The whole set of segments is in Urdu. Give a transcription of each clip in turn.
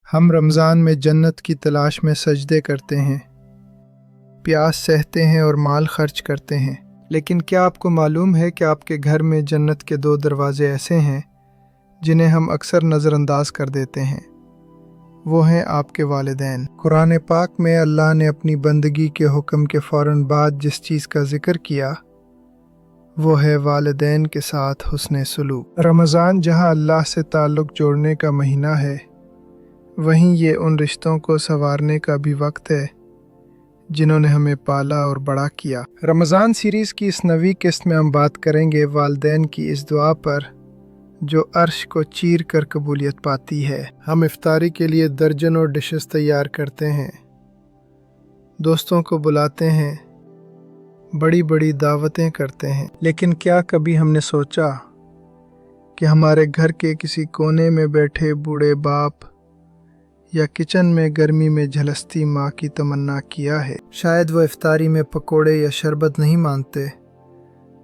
ہم رمضان میں جنت کی تلاش میں سجدے کرتے ہیں، پیاس سہتے ہیں اور مال خرچ کرتے ہیں، لیکن کیا آپ کو معلوم ہے کہ آپ کے گھر میں جنت کے 2 دروازے ایسے ہیں جنہیں ہم اکثر نظر انداز کر دیتے ہیں؟ وہ ہیں آپ کے والدین۔ قرآن پاک میں اللہ نے اپنی بندگی کے حکم کے فوراً بعد جس چیز کا ذکر کیا وہ ہے والدین کے ساتھ حسن سلوک۔ رمضان جہاں اللہ سے تعلق جوڑنے کا مہینہ ہے، وہیں یہ ان رشتوں کو سنوارنے کا بھی وقت ہے جنہوں نے ہمیں پالا اور بڑا کیا۔ رمضان سیریز کی اس نویں قسط میں ہم بات کریں گے والدین کی اس دعا پر جو عرش کو چیر کر قبولیت پاتی ہے۔ ہم افطاری کے لیے درجنوں ڈشز تیار کرتے ہیں، دوستوں کو بلاتے ہیں، بڑی بڑی دعوتیں کرتے ہیں، لیکن کیا کبھی ہم نے سوچا کہ ہمارے گھر کے کسی کونے میں بیٹھے بوڑھے باپ یا کچن میں گرمی میں جھلستی ماں کی تمنا کیا ہے؟ شاید وہ افطاری میں پکوڑے یا شربت نہیں مانتے،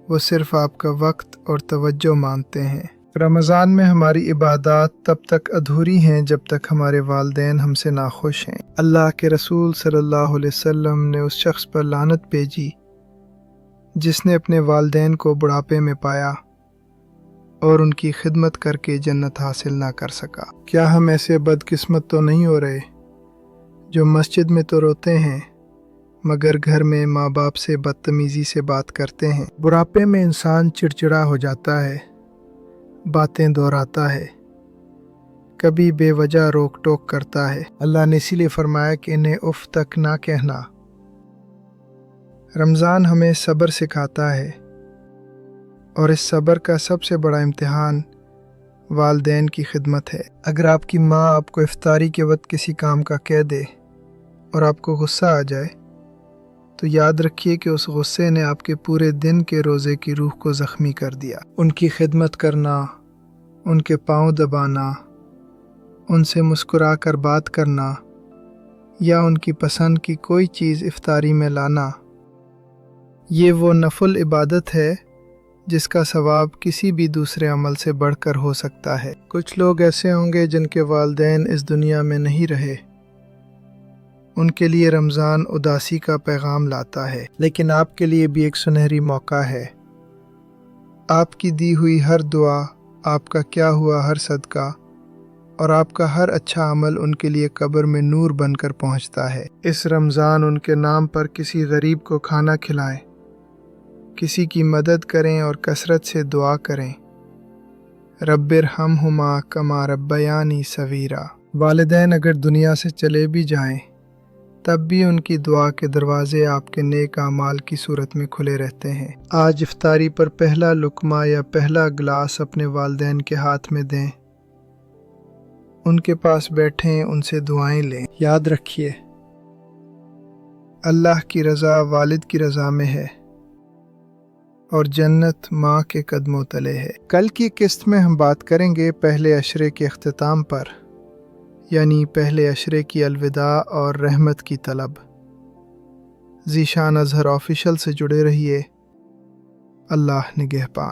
وہ صرف آپ کا وقت اور توجہ مانتے ہیں۔ رمضان میں ہماری عبادات تب تک ادھوری ہیں جب تک ہمارے والدین ہم سے ناخوش ہیں۔ اللہ کے رسول صلی اللہ علیہ وسلم نے اس شخص پر لعنت بھیجی جس نے اپنے والدین کو بڑھاپے میں پایا اور ان کی خدمت کر کے جنت حاصل نہ کر سکا۔ کیا ہم ایسے بدقسمت تو نہیں ہو رہے جو مسجد میں تو روتے ہیں مگر گھر میں ماں باپ سے بدتمیزی سے بات کرتے ہیں؟ بڑھاپے میں انسان چڑچڑا ہو جاتا ہے، باتیں دہراتا ہے، کبھی بے وجہ روک ٹوک کرتا ہے۔ اللہ نے اسی لیے فرمایا کہ انہیں اف تک نہ کہنا۔ رمضان ہمیں صبر سکھاتا ہے، اور اس صبر کا سب سے بڑا امتحان والدین کی خدمت ہے۔ اگر آپ کی ماں آپ کو افطاری کے وقت کسی کام کا کہہ دے اور آپ کو غصہ آ جائے تو یاد رکھیے کہ اس غصے نے آپ کے پورے دن کے روزے کی روح کو زخمی کر دیا۔ ان کی خدمت کرنا، ان کے پاؤں دبانا، ان سے مسکرا کر بات کرنا یا ان کی پسند کی کوئی چیز افطاری میں لانا، یہ وہ نفل عبادت ہے جس کا ثواب کسی بھی دوسرے عمل سے بڑھ کر ہو سکتا ہے۔ کچھ لوگ ایسے ہوں گے جن کے والدین اس دنیا میں نہیں رہے، ان کے لیے رمضان اداسی کا پیغام لاتا ہے، لیکن آپ کے لیے بھی ایک سنہری موقع ہے۔ آپ کی دی ہوئی ہر دعا، آپ کا کیا ہوا ہر صدقہ اور آپ کا ہر اچھا عمل ان کے لیے قبر میں نور بن کر پہنچتا ہے۔ اس رمضان ان کے نام پر کسی غریب کو کھانا کھلائیں، کسی کی مدد کریں اور کثرت سے دعا کریں۔ رب ارحمہما کما ربیانی صغیرا۔ والدین اگر دنیا سے چلے بھی جائیں تب بھی ان کی دعا کے دروازے آپ کے نیک اعمال کی صورت میں کھلے رہتے ہیں۔ آج افطاری پر پہلا لقمہ یا پہلا گلاس اپنے والدین کے ہاتھ میں دیں، ان کے پاس بیٹھیں، ان سے دعائیں لیں۔ یاد رکھیے، اللہ کی رضا والد کی رضا میں ہے اور جنت ماں کے قدموں تلے ہے۔ کل کی قسط میں ہم بات کریں گے پہلے عشرے کے اختتام پر، یعنی پہلے عشرے کی الوداع اور رحمت کی طلب۔ ذیشان اظہر آفیشل سے جڑے رہیے۔ اللہ نگہبان۔